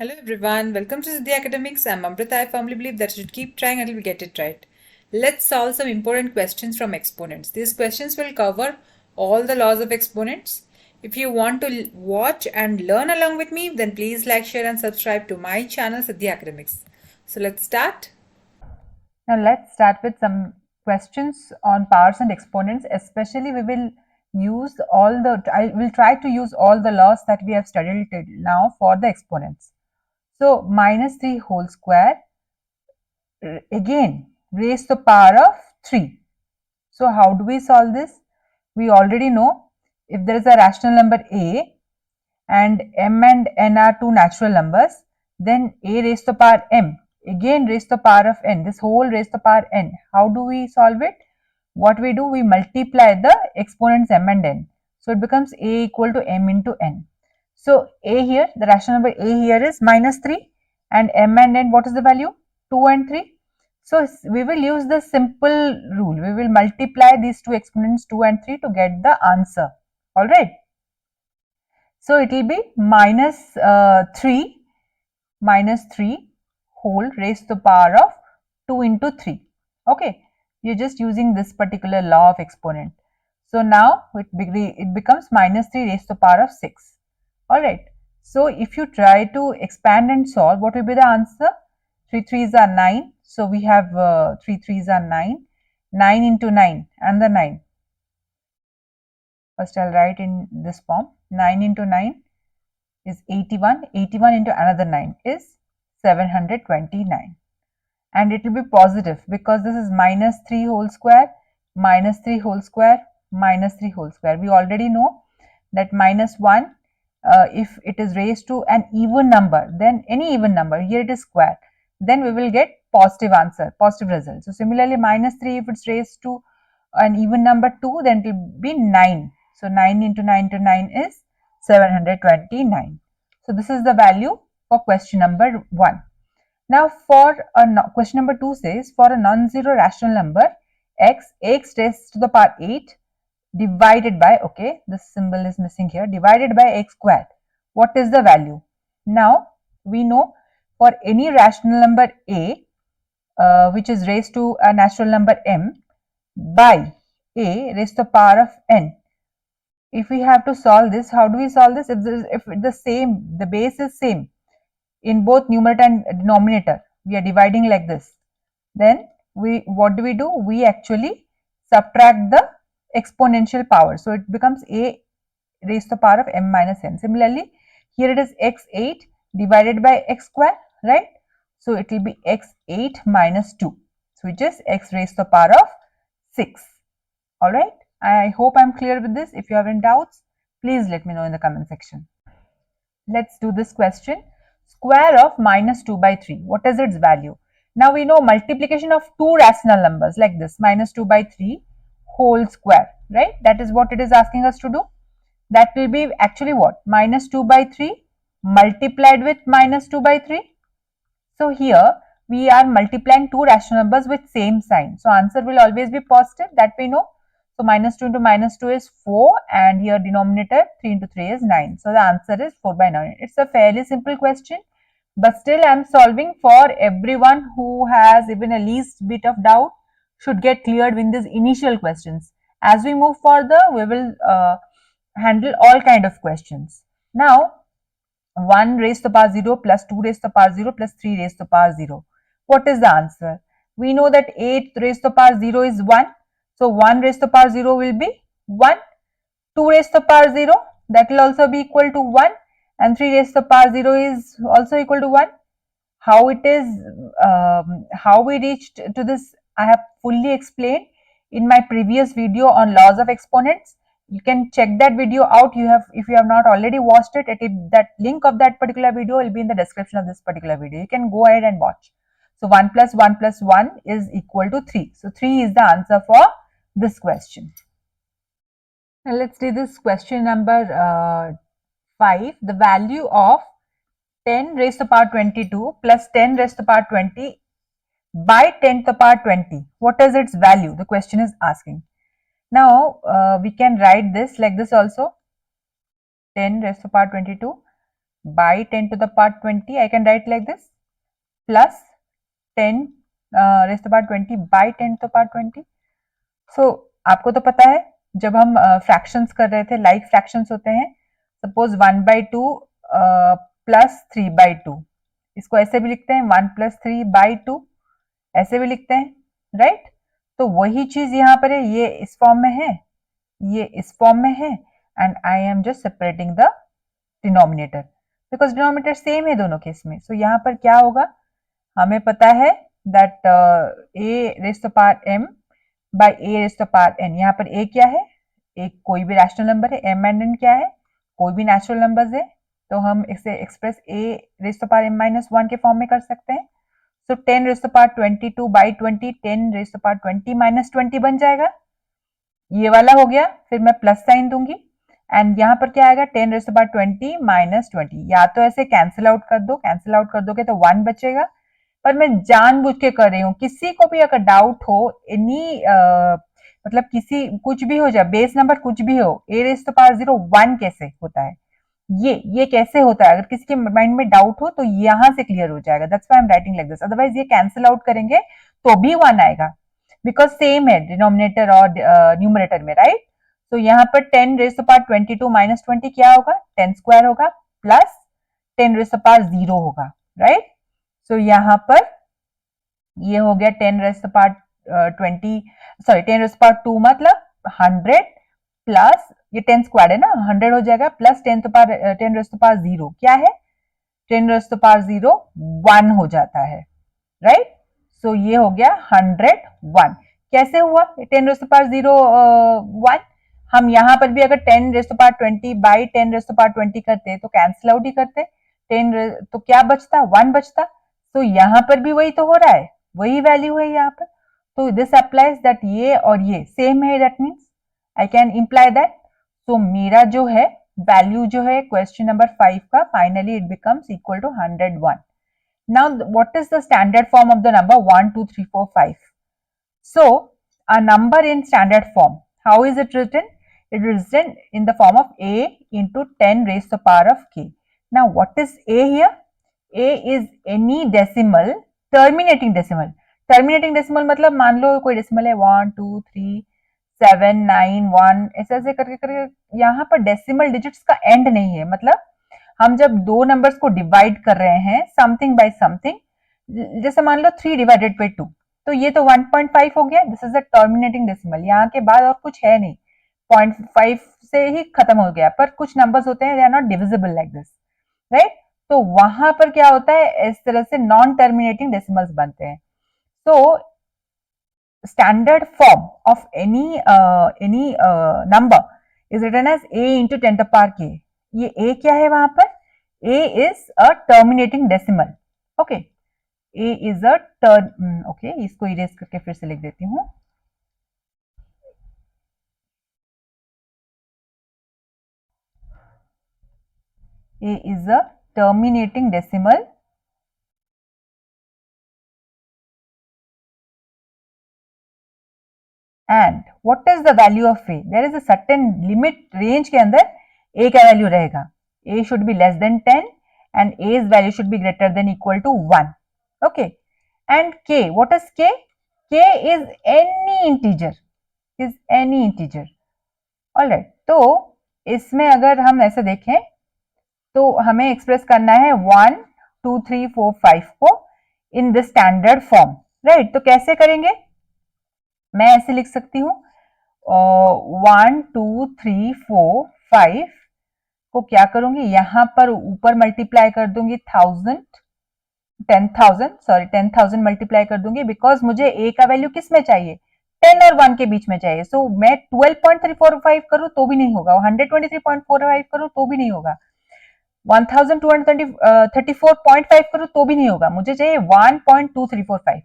Hello everyone, welcome to Siddhi Academics. I'm Amrita. I firmly believe that you should keep trying until we get it right. Let's solve some important questions from exponents. These questions will cover all the laws of exponents. If you want to watch and learn along with me, then please like, share, and subscribe to my channel Siddhi Academics. So let's start. Now let's start with some questions on powers and exponents. Especially we will use I will try to use all the laws that we have studied till now for the exponents. So minus 3 whole square, again raise to the power of 3. So how do we solve this? We already know if there is a rational number a and m and n are two natural numbers, then a raised to the power m, again raised to the power of n, this whole raised to the power n. How do we solve it? What we do, we multiply the exponents m and n. So it becomes a equal to m into n. So a here, the rational number a here is minus 3, and m and n, what is the value? 2 and 3. So we will use the simple rule. We will multiply these two exponents 2 and 3 to get the answer. Alright. So it will be minus 3 whole raised to the power of 2 into 3. Okay, we are just using this particular law of exponent. So now it becomes minus 3 raised to the power of 6. Alright, so if you try to expand and solve, what will be the answer? 3 3s are 9. So we have 3 3s are 9. 9 into 9 and the 9. First I'll write in this form. 9 into 9 is 81. 81 into another 9 is 729. And it will be positive because this is minus 3 whole square, minus 3 whole square, minus 3 whole square. We already know that minus 1, if it is raised to an even number, then any even number, here it is square, then we will get positive answer, positive result. So similarly, minus 3, if it's raised to an even number 2, then it will be 9. So 9 into 9 into 9 is 729. So this is the value for question number 1. Now for question number 2 says, for a non-zero rational number x raised to the power 8 divided by, okay, this symbol is missing here, divided by x squared, what is the value? Now we know for any rational number a which is raised to a natural number m by a raised to the power of n. If we have to solve this, how do we solve this? If the base is same in both numerator and denominator, we are dividing like this, then what do? We actually subtract the exponential power. So it becomes a raised to the power of m minus n. Similarly, here it is x8 divided by x square, right? So it will be x8 minus 2, which is x raised to the power of 6. Alright, I hope I am clear with this. If you have any doubts, please let me know in the comment section. Let's do this question. Square of minus 2 by 3. What is its value? Now we know multiplication of two rational numbers like this, minus 2 by 3 whole square, right? That is what it is asking us to do. That will be actually what? Minus 2 by 3 multiplied with minus 2 by 3. So here we are multiplying two rational numbers with same sign. So answer will always be positive, that we know. So minus 2 into minus 2 is 4, and here denominator 3 into 3 is 9. So the answer is 4 by 9. It's a fairly simple question, but still I am solving for everyone who has even a least bit of doubt should get cleared in these initial questions. As we move further, we will handle all kind of questions. Now 1 raised to the power 0 plus 2 raised to the power 0 plus 3 raised to the power 0. What is the answer? We know that 8 raised to the power 0 is 1. So 1 raised to the power 0 will be 1. 2 raised to the power 0, that will also be equal to 1. And 3 raised to the power 0 is also equal to 1. How it is, how we reached to this, I have fully explained in my previous video on laws of exponents. You can check that video out. If you have not already watched it, that link of that particular video will be in the description of this particular video. You can go ahead and watch. So 1 plus 1 plus 1 is equal to 3. So 3 is the answer for this question. Now let's do this question number 5. The value of 10 raised to the power 22 plus 10 raised to the power 20 by 10 to the power 20. What is its value? The question is asking. Now we can write this like this also. 10 raised to the power 22 by 10 to the power 20, I can write like this, plus 10 raised to the power 20 by 10 to the power 20. So आपको तो पता है जब हम fractions कर रहे थे, like fractions होते हैं, सपोज 1/2 प्लस 3/2, इसको ऐसे भी लिखते हैं 1 + 3/2, ऐसे भी लिखते हैं, राइट? तो वही चीज यहाँ पर है, ये इस फॉर्म में है, ये इस फॉर्म में है, and I am just separating the denominator because denominator same है दोनों केस में. सो यहाँ पर क्या होगा, हमें पता है that a raised to the power m by a raised to the power n. यहाँ पर a क्या है, एक कोई भी रैशनल नंबर है, m and n क्या है, कोई भी नेचुरल नंबर्स है, तो हम इसे express a raised to the power m - 1 के फॉर्म में कर सकते हैं. सो 10 raised to the power 22 by 20, 10 raised to the power 20 - 20 बन जाएगा. ये वाला हो गया, फिर मैं प्लस साइन दूंगी एंड यहाँ पर क्या आएगा, 10 raised to the power 20 - 20. या तो ऐसे कैंसिल आउट कर दो, कैंसिल आउट कर दोगे तो 1 बचेगा, पर मैं जानबूझ के कर रही हूँ. किसी को भी अगर डाउट हो, एनी मतलब किसी कुछ भी हो जाए, बेस नंबर कुछ भी हो, a raised to the power 0 1 कैसे होता है, ये कैसे होता है, अगर किसी के माइंड में डाउट हो तो यहाँ से क्लियर हो जाएगा. That's why I am writing like this. Otherwise ये कैंसिल आउट करेंगे तो भी 1 आएगा बिकॉज सेम है डिनोमिनेटर और न्यूमरेटर में, राइट? तो यहाँ पर 10 raised to the power 22 - 20 क्या होगा, 10 स्क्वायर होगा plus 10 raised to the power 0 होगा, राइट? सो यहाँ पर ये हो गया 10 raised to the power 20, sorry 10 raised to the power 2 मतलब 100 प्लस ये 10 स्क्वायर है ना, 100 हो जाएगा plus 10 raised to the power 0 क्या है, 10 raised to the power 0 1 हो जाता है, राइट? सो ये हो गया 101. कैसे हुआ 10 raised to the power 0 1? हम यहाँ पर भी अगर 10 raised to the power 20 by 10 raised to the power 20 करते तो कैंसिल आउट ही करते, 10 तो क्या बचता, 1 बचता. तो यहाँ पर भी वही तो हो रहा है, वही वैल्यू है यहाँ पर. तो दिस अप्लाइज दैट ये और ये सेम है, that means I can imply that. तो मेरा जो है वैल्यू जो है क्वेश्चन नंबर 5 का, finally it becomes equal to 101. Now, what is the standard form of the number 1, 2, 3, 4, 5? So, a number in standard form, how is it written? It is written in the form of a into 10 raised to the power of k. Now, what is a here? A is any decimal, terminating decimal. Terminating decimal मतलब मान लो कोई decimal है 1, 2, 3, 7, 9, 1 ऐसे ऐसे करके करके, यहाँ पर decimal digits का end नहीं है. मतलब हम जब दो नंबर्स को डिवाइड कर रहे हैं समथिंग बाय समथिंग, जैसे मान लो 3 डिवाइडेड बाय 2, तो ये तो 1.5 हो गया. This is the terminating decimal. यहाँ के बाद और कुछ है नहीं, 0.5 से ही खत्म हो गया. पर कुछ नंबर्स होते हैं they are not divisible like this, right? तो वहां पर क्या होता है, इस तरह से नॉन टर्मिनेटिंग डेसिमल्स बनते हैं. तो standard form of any number is written as a into 10 to the power k. ये a क्या है वहां पर, a is a terminating decimal. okay, a is a okay, इसको इरेज करके फिर से लिख देती हूँ. a is a terminating decimal and what is the value of a? There is a certain limit range के अंदर a का वैल्यू रहेगा. a should be less than 10 and a's value should be greater than equal to 1. okay, and k, what is k? k is any integer, is any integer. alright, तो इसमें अगर हम ऐसे देखें तो हमें एक्सप्रेस करना है 1, 2, 3, 4, 5 को in the standard form, right? तो कैसे करेंगे, मैं ऐसे लिख सकती हूँ 1, 2, 3, 4, 5 को क्या करूंगी, यहाँ पर ऊपर मल्टीप्लाई कर दूंगी 10,000 मल्टीप्लाई कर दूंगी बिकॉज मुझे a का वैल्यू किस में चाहिए, 10 और 1 के बीच में चाहिए. सो मैं 12.345 करूं तो भी नहीं होगा, 123.45 करूं तो भी नहीं होगा, 1234.5 करूं तो भी नहीं होगा, मुझे चाहिए 1.2345.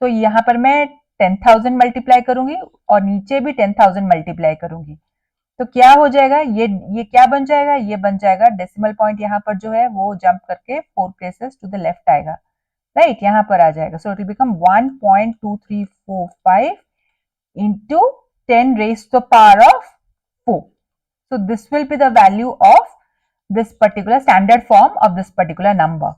तो यहाँ पर मैं 10,000 मल्टीप्लाई करूंगी और नीचे भी 10,000 मल्टीप्लाई करूंगी. तो क्या हो जाएगा, ये क्या बन जाएगा, ये बन जाएगा डेसिमल पॉइंट यहाँ पर जो है वो जंप करके 4 प्लेसेस टू द लेफ्ट आएगा, राइट? यहाँ पर आ जाएगा. सो it will become 1.2345 into 10 raised to the power of 4. So this will be the value of this particular standard form of this particular number.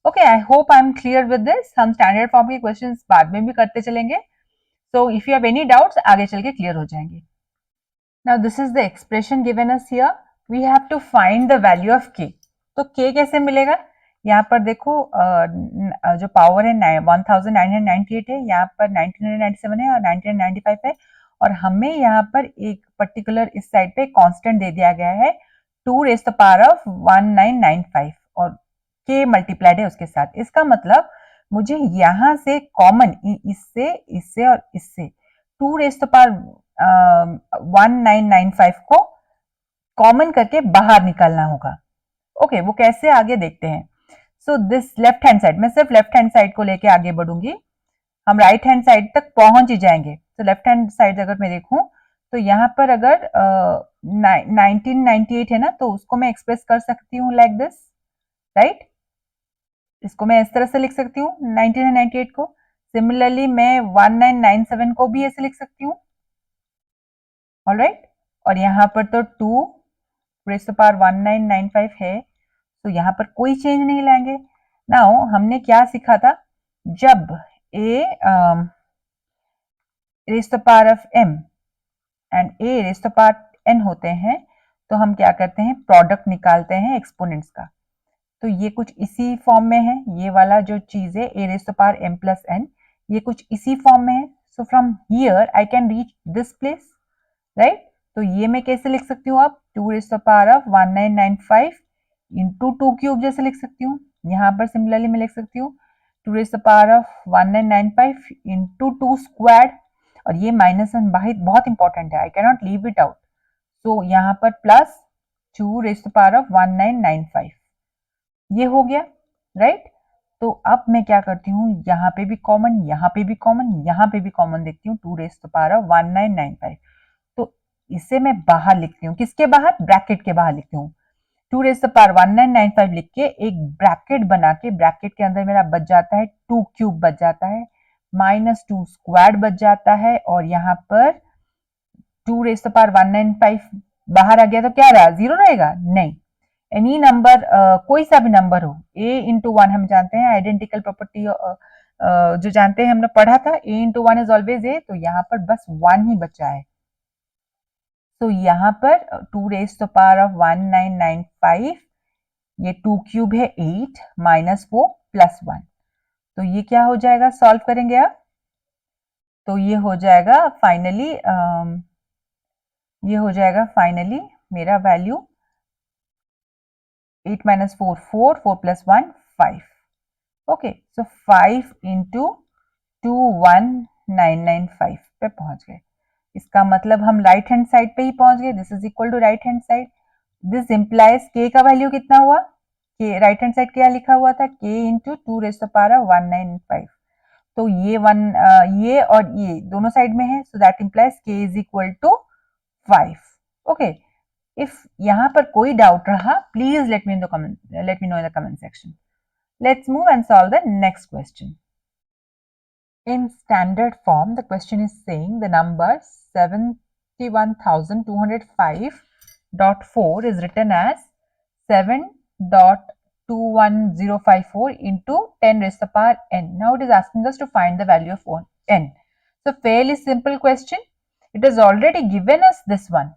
Okay, I hope I am clear with this. हम standard form के questions बाद में भी करते चलेंगे. So if you have any doubts, आगे चल के clear हो जाएंगे. Now this is the expression given us here. We have to find the value of k. तो k कैसे मिलेगा? यहाँ पर देखो जो पावर है 1998 है, यहाँ पर 1997 है और 1995 है, और हमें यहाँ पर एक पर्टिकुलर इस साइड पे कांस्टेंट दे दिया गया है 2 रेज़ द पावर ऑफ 1995 और k मल्टीप्लाइड है उसके साथ. इसका मतलब मुझे यहाँ से कॉमन इससे इससे और इससे 2 रेज़ द पावर 1995 को कॉमन करके बाहर निकालना होगा. ओके, वो कैसे आगे देखते हैं. So this left hand side, मैं सिर्फ लेफ्ट हैंड साइड को लेके आगे बढ़ूंगी, हम राइट हैंड साइड तक पहुंच ही जाएंगे. तो लेफ्ट हैंड साइड अगर मैं देखूं तो यहाँ पर अगर 1998 है ना, तो उसको मैं एक्सप्रेस कर सकती हूँ लाइक दिस, राइट. इसको मैं इस तरह से लिख सकती हूँ 1998 को. सिमिलरली मैं 1997 को भी ऐसे लिख सकती हूँ. ऑलराइट, और यहाँ पर तो 2 रेज़ द पावर 1995 है, तो यहाँ पर कोई चेंज नहीं लाएंगे. नाउ हमने क्या सीखा था, जब a raise the power of m and a raise the power n होते हैं, तो हम क्या करते हैं, प्रोडक्ट निकालते हैं एक्सपोनेंट्स का. तो ये कुछ इसी फॉर्म में है, ये वाला जो चीज है a raise the power m plus n, ये कुछ इसी फॉर्म में है. So from here I can reach this place, right. तो ये मैं कैसे लिख सकती हूँ, अब 2 raise the power of 1995 into 2 cube जैसे लिख सकती हूँ. यहाँ पर सिमिलरली मैं लिख सकती हूँ 2 raise the power of 1995 into 2 square, और ये माइनस एंड बहुत इंपॉर्टेंट है, I can not leave it out. तो यहाँ पर plus 2 raise the power of 1995, ये हो गया, राइट. तो अब मैं क्या करती हूँ, यहाँ पे भी कॉमन, यहाँ पे भी कॉमन, यहाँ पे भी कॉमन देखती हूँ 2 रेज़ द पावर ऑफ 1995. तो इसे मैं बाहर लिखती हूँ, किसके बाहर, ब्रैकेट के बाहर लिखती हूँ. 2 रेज़ द पावर 1995 लिख के एक ब्रैकेट बना के, ब्रैकेट के अंदर मेरा बच जाता है 2 क्यूब बच जाता है, माइनस 2 स्क्वायर बच जाता है, और यहाँ पर 2 रेज़ द पावर 195 बाहर आ गया तो क्या रहा, 0 रहेगा, नहीं. एनी नंबर, कोई सा भी नंबर हो, a इंटू 1 हम जानते हैं, आइडेंटिकल प्रॉपर्टी जो जानते हैं, हमने पढ़ा था, a into 1 is always a. तो यहाँ पर बस 1 ही बचा है. तो यहाँ पर 2 रेज़ द पावर ऑफ 1995, ये 2 क्यूब है 8 माइनस 4 प्लस 1. तो ये क्या हो जाएगा, सॉल्व करेंगे आप, तो ये हो जाएगा फाइनली, मेरा वैल्यू 8 minus 4 4 4 plus 1 5. ओके, सो 5 इंटू 21995 पे पहुंच गए. इसका मतलब हम राइट हैंड साइड पे ही पहुंच गए. This is equal to right hand side. This implies k का वैल्यू कितना हुआ, k राइट हैंड साइड क्या लिखा हुआ था, k into 2 raise the power 195. तो ये ये और ये दोनों साइड में है, so that implies k is equal to 5. Okay, if यहाँ पर कोई डाउट रहा, please let me know in the comment section. Let's move and solve the next question. In standard form, the question is saying the number 71,205.4 is written as 7.21054 into 10 raised to the power n. Now it is asking us to find the value of n. So fairly simple question. It has already given us this one.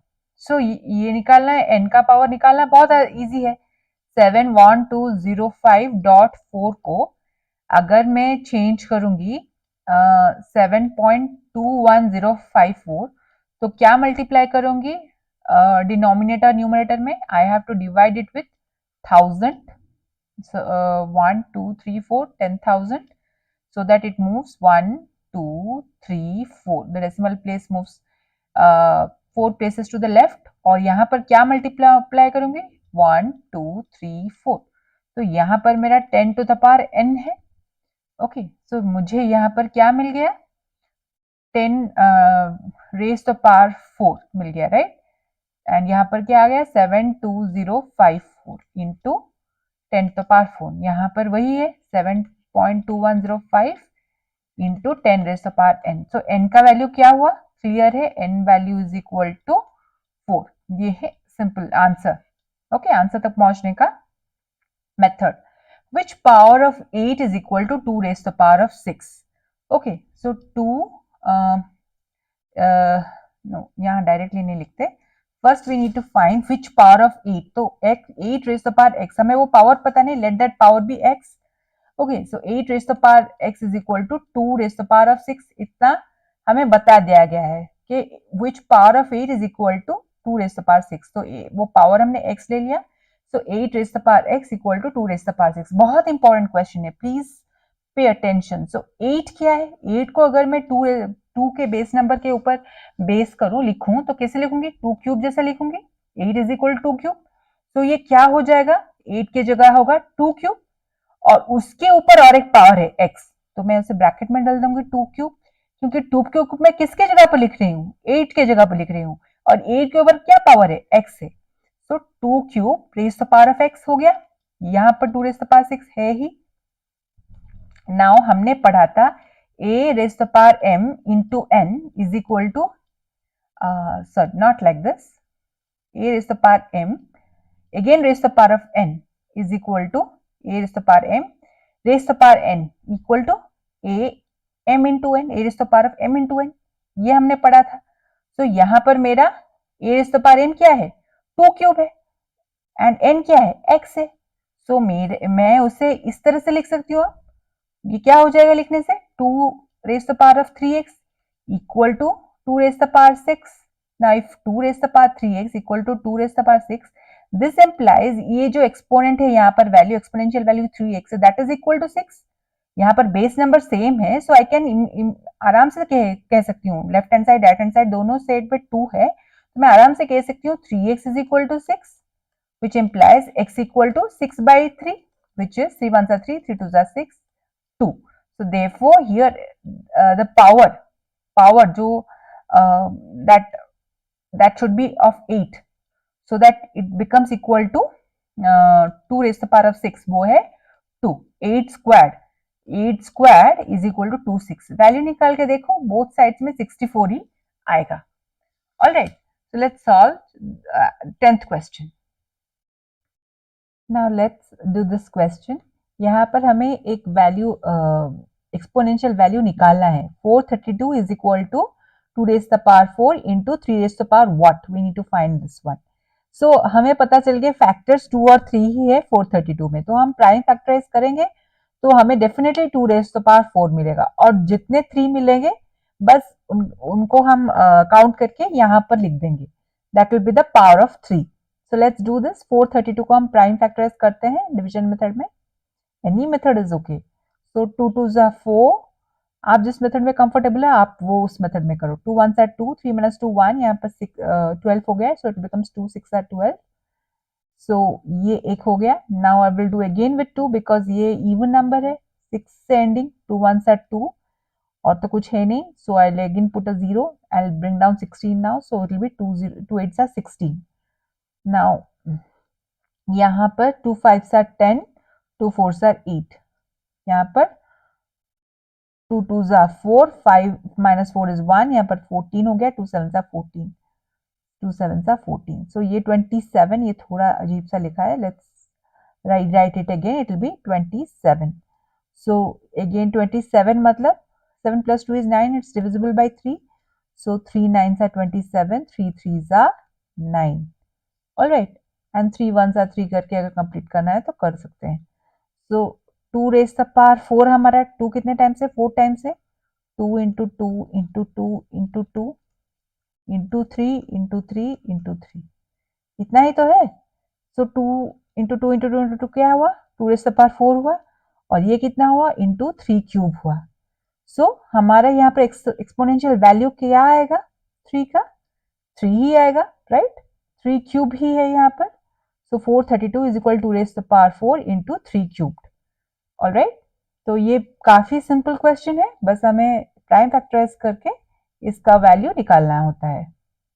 सो ये निकालना है, n का power निकालना बहुत easy है. 71205.4 को अगर मैं चेंज करूंगी 7.21054, तो क्या मल्टीप्लाई करूंगी डिनोमिनेटर न्यूमरेटर में, I have to divide it with 1000. 1 2 3 4 10,000, so that it moves 1 2 3 4. The decimal place moves 4 places to the left, और यहाँ पर क्या मल्टीप्लाई करूंगी 1 2 3 4. तो यहाँ पर मेरा 10 to the power n है. ओके, सो मुझे यहाँ पर क्या मिल गया, 10 रेज़ टू द पावर 4 मिल गया, राइट. एंड यहाँ पर क्या आ गया 72054 इंटू 10 to the power 4. यहाँ पर वही है 7.2105 into 10 raise to the power n. So n का वैल्यू क्या हुआ, क्लियर है, n value is equal to 4. ये है सिंपल आंसर. ओके, आंसर तक पहुंचने का method. Which power of 8 is equal to 2 raised to the power of 6? Okay, so 2 no, यहाँ डायरेक्टली नहीं लिखते. First we need to find which power of 8. तो 8 raise the power x, हमें वो power पता नहीं, let that power be x. Okay, so 8 raise the power x is equal to 2 raise the power of 6. इतना हमें बता दिया गया है कि which power of 8 is equal to 2 raise the power 6. तो वो पावर हमने x ले लिया. So 8 raise the power x equal to 2 raise the power 6. बहुत इंपॉर्टेंट क्वेश्चन है, प्लीज पे अटेंशन. सो 8 क्या है? 8 को अगर मैं 2 के बेस नंबर के ऊपर बेस करूं, लिखूं, तो कैसे लिखूंगी? 2 क्यूब जैसा लिखूंगी. 8 इज इक्वल टू 2 क्यूब. तो ये क्या हो जाएगा? 8 की जगह होगा 2 क्यूब और उसके ऊपर और एक पावर है x. तो मैं उसे ब्रैकेट में डाल दूंगी 2 क्यूब, क्योंकि 2 क्यूब मैं किसके जगह पर लिख रही हूँ? 8 के जगह पर लिख रही हूँ और 8 के ऊपर क्या पावर है? x है. तो 2 cube raise the power of x हो गया. यहाँ पर 2 रेज द पावर 6 है ही. नाउ हमने पढ़ा था a raised to the power m into n is equal to sorry, not like this. A raised to the power m again raised to the power of n is equal to a raised to the power m raised to the power n equal to a m into n, a raised to the power of m into n. ये हमने पढ़ा था. तो यहाँ पर मेरा a raised to the power m क्या है? 2 क्यूब है एंड n क्या है? x है. सो मैं उसे इस तरह से लिख सकती हूँ. ये क्या हो जाएगा लिखने से? 2 raised to the power of 3x equal to 2 raised to the power 6. Now if 2 raised to the power 3x equal to 2 raised to the power 6, this implies ये जो एक्सपोनेंट है यहाँ पर value, exponential value 3x, that is equal to 6. यहाँ पर base number same है, सो I can आराम से कह सकती हूँ, left hand side right hand side दोनों साइड पे 2 है, तो मैं आराम से कह सकती हूँ 3x is equal to 6, which implies x equal to 6 by 3, which is 3 1s are 3, 3 2s are 6, 2. So therefore here the power जो that should be of 8, so that it becomes equal to 2 raised to the power of 6, वो है 2. 8 squared is equal to 2 6. Value निकाल के देखो, both sides में 64 ही आएगा. Alright, so let's solve 10th question. Now let's do this question. यहाँ पर हमें एक वैल्यू एक्सपोनेंशियल वैल्यू निकालना है. 432 is equal to 2 raised to the power 4 into 3 raised to the power what? We need to find this one. So हमें पता चल गया फैक्टर्स 2 और 3 ही है 432 में, तो हम प्राइम फैक्टराइज करेंगे तो हमें definitely 2 raised to the power 4 मिलेगा और जितने 3 मिलेंगे बस उनको हम काउंट करके यहाँ पर लिख देंगे. That will be the power of 3. So let's do this. 432 को हम प्राइम फैक्टराइज करते हैं डिवीजन मेथड में. Any method is okay. So 2 2s are 4. आप जिस मेथड में कंफर्टेबल है आप वो उस मेथड में करो. 2 1s are 2, 3 minus 2 1, यहाँ पर 12 हो गया, सो इट बिकम्स 2 6 are 12. सो ये एक हो गया. Now I will do again with 2 because ये इवन नंबर है, 6 से एंडिंग. 2 1s are 2 और तो कुछ है नहीं, so I will again put a 0. I will bring down 16 now, so it will be 2 8s are 16. Now यहाँ पर 2 5s are 10, 2 4s are 8. यहाँ पर 2 2s are 4, 5 minus 4 is 1, यहाँ पर 14 हो गया, 2 7s are 14, 2 7s are 14. So ये 27, ये थोड़ा अजीब सा लिखा है, let's write it again, it will be 27. So again 27 मतलब 7 plus 2 is 9, it's divisible by 3. So 3 9s are 27, 3 3s are 9. Alright, and 3 1s are 3 करके अगर कंप्लीट करना है तो कर सकते हैं. So 2 raised to the power 4 हमारा 2 कितने टाइम्स है? 4 टाइम्स है. 2 into 2 into 2 into 2 into 3 into 3 into 3, इतना ही तो है. So 2 into 2 into 2 into 2 क्या हुआ? 2 raised to the power 4 हुआ और ये कितना हुआ? into 3 क्यूब हुआ. So हमारा यहाँ पर एक्सपोनेंशियल वैल्यू क्या आएगा? 3 का 3 ही आएगा, राइट? 3 क्यूब ही है यहाँ पर. So 432 is equal to raised to the power 4 into 3 cubed. Alright, तो ये काफी सिंपल क्वेश्चन है, बस हमें प्राइम फैक्टराइज करके इसका वैल्यू निकालना होता है.